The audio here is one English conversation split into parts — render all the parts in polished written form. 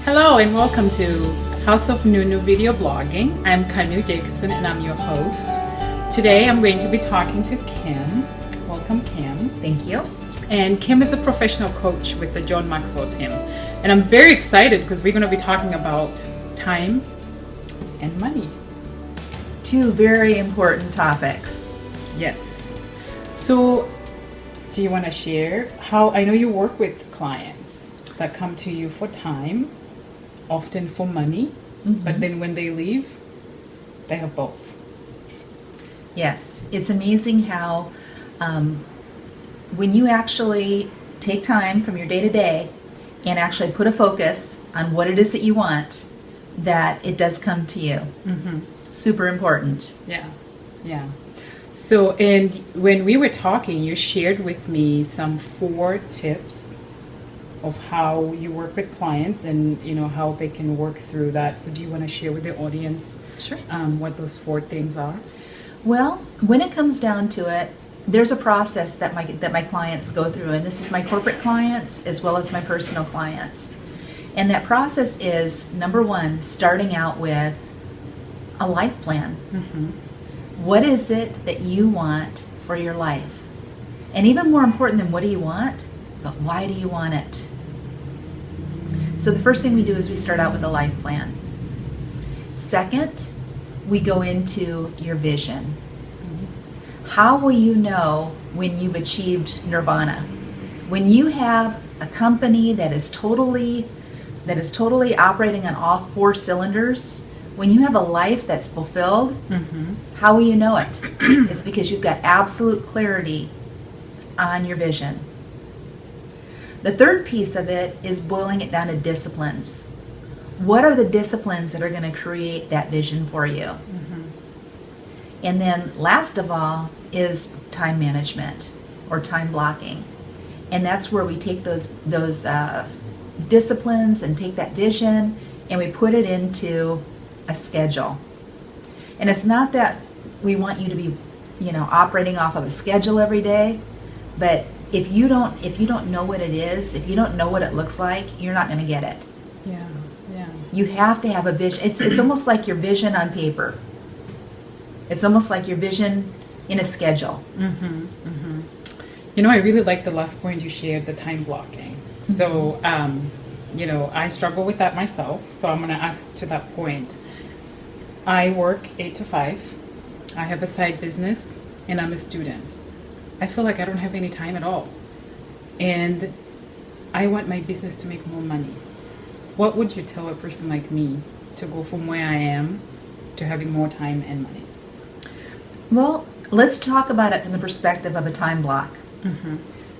Hello and welcome to House of Nunu Video Blogging. I'm Kanu Jacobson and I'm your host. Today I'm going to be talking to Kim. Welcome, Kim. Thank you. And Kim is a professional coach with the John Maxwell team. And I'm very excited because we're going to be talking about time and money. Two very important topics. Yes. So, do you want to share how I know you work with clients that come to you for time, often for money, but then when they leave, they have both. Yes, it's amazing how when you actually take time from your day-to-day and actually put a focus on what it is that you want, that it does come to you. Super important. Yeah. So, and when we were talking, you shared with me some 4 tips of how you work with clients and how they can work through that. So do you want to share with the audience what those 4 things are? Well, when it comes down to it, there's a process that my clients go through, and this is my corporate clients as well as my personal clients. And that process is, number 1, starting out with a life plan. What is it that you want for your life? And even more important than what do you want, but why do you want it? So the first thing we do is we start out with a life plan. Second, we go into your vision. How will you know when you've achieved nirvana? When you have a company that is totally operating on all 4 cylinders, when you have a life that's fulfilled, how will you know it? It's because you've got absolute clarity on your vision. The third piece of it is boiling it down to disciplines. What are the disciplines that are going to create that vision for you? And then last of all is time management or time blocking. And that's where we take those disciplines and take that vision and we put it into a schedule. And it's not that we want you to be, operating off of a schedule every day, but if you don't know what it is, if you don't know what it looks like, you're not going to get it. Yeah. You have to have a vision. It's almost like your vision on paper. It's almost like your vision in a schedule. I really like the last point you shared, the time blocking. So, I struggle with that myself. So I'm going to ask to that point. I work 8 to 5. I have a side business and I'm a student. I feel like I don't have any time at all. And I want my business to make more money. What would you tell a person like me to go from where I am to having more time and money? Well, let's talk about it from the perspective of a time block.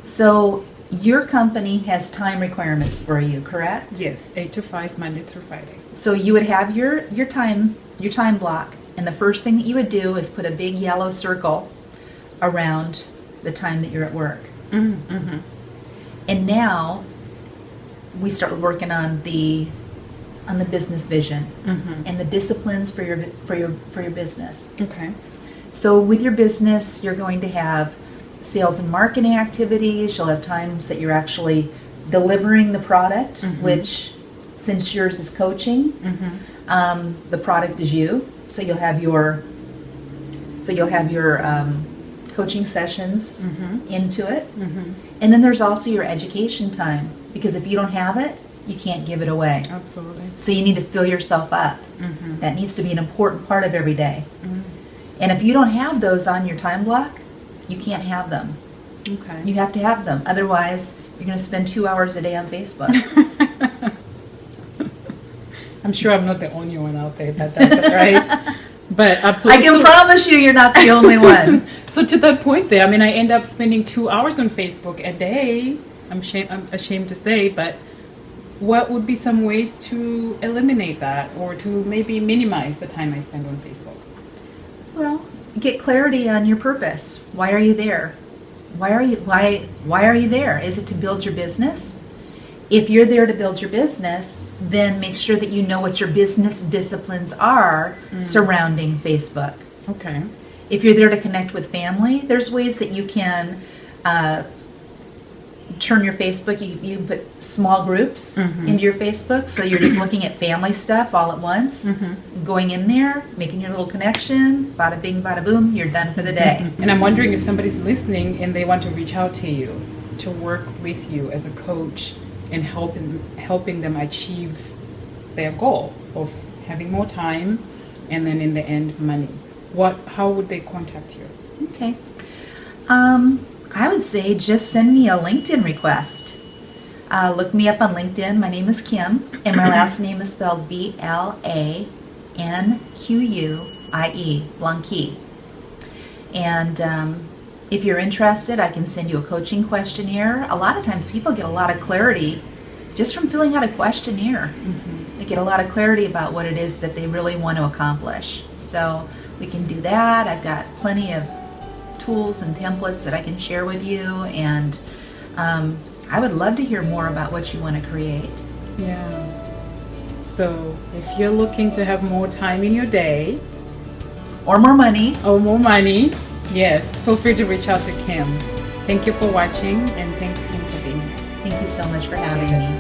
So your company has time requirements for you, correct? Yes, 8 to 5, Monday through Friday. So you would have your time block, and the first thing that you would do is put a big yellow circle around the time that you're at work. And now we start working on the business vision and the disciplines for your business. Okay. So with your business, you're going to have sales and marketing activities. You'll have times that you're actually delivering the product, which, since yours is coaching, the product is you. So you'll have your coaching sessions into it. And then there's also your education time, because if you don't have it, you can't give it away. Absolutely. So you need to fill yourself up. That needs to be an important part of every day. And if you don't have those on your time block, you can't have them. Okay. You have to have them. Otherwise, you're going to spend 2 hours a day on Facebook. I'm sure I'm not the only one out there that does it, right? But absolutely. I can promise you you're not the only one. So to that point there, I end up spending 2 hours on Facebook a day. I'm ashamed to say, but what would be some ways to eliminate that or to maybe minimize the time I spend on Facebook? Well, get clarity on your purpose. Why are you there? Why are you there? Is it to build your business? If you're there to build your business, then make sure that you know what your business disciplines are surrounding Facebook. Okay. If you're there to connect with family, there's ways that you can turn your Facebook, you can put small groups Mhm. into your Facebook, so you're just looking at family stuff all at once, going in there, making your little connection, bada bing, bada boom, you're done for the day. And I'm wondering if somebody's listening and they want to reach out to you to work with you as a coach and helping them achieve their goal of having more time and then in the end money. How would they contact you? Okay. I would say just send me a LinkedIn request. Look me up on LinkedIn. My name is Kim, and my last name is spelled Blanquie, Blanqui. And if you're interested, I can send you a coaching questionnaire. A lot of times people get a lot of clarity just from filling out a questionnaire. They get a lot of clarity about what it is that they really want to accomplish. So we can do that. I've got plenty of tools and templates that I can share with you, and I would love to hear more about what you want to create. Yeah. So if you're looking to have more time in your day Or more money. or more money, yes, feel free to reach out to Kim. Thank you for watching, and thanks, Kim, for being here. Thank you so much for having me.